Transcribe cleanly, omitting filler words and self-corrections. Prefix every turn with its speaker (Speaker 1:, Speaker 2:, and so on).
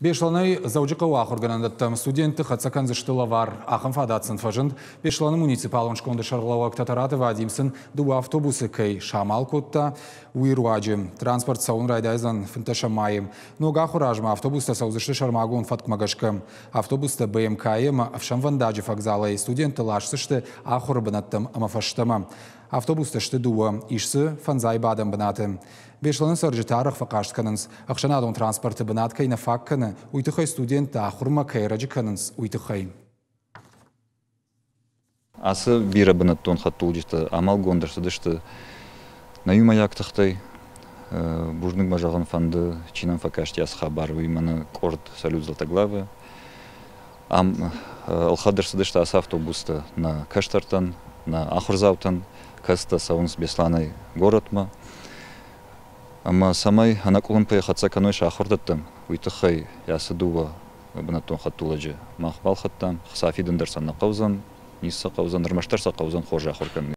Speaker 1: Бешланы заужықы уақырғанандаттым студенті қатсакан зіштілі var. Ақын фадатсын фажынд, Бешланы муниципалын шконды шарғылауақ татараты вадимсын ду автобусы кей шамал котта уйруаджим. Транспорт саун райдайзан фінташамайым. Нога хуражма автобуста саузышты шармагун фаткмагашкым. Автобуста БМКем авшам вандаджи факзалы студенті лашсышты ақыры бінаттым амафаштыма. Автобуста шты дуа, ишсы фанзай бадам бінаты. Бешланы саржитарық фақашт канынс, ақшанадың транспорты бінат кайна фак каны, уйтықай студент ақырма кайраджи канынс уйтықай.
Speaker 2: Асы бира бінаттон қатту жесті, амал гондырсы дышты. Наюма яқтықтай, бужнық мажағын фанды, чинан фақашт ясқа бар, уйманы корд салют залтаглавы. Алхадырсы дышты асы автобусты на каштартан, на ахырзаутан, каста саунс бесланай городма. Ама самай анакулын паяқатса канойша ахырдаттым. Уйтықай ясыдуа бінаттон қаттуладжы мақбал қаттам. Қысафидындар санна қаузан, нисса қаузан, нырмаштарса қаузан қожа ахыркан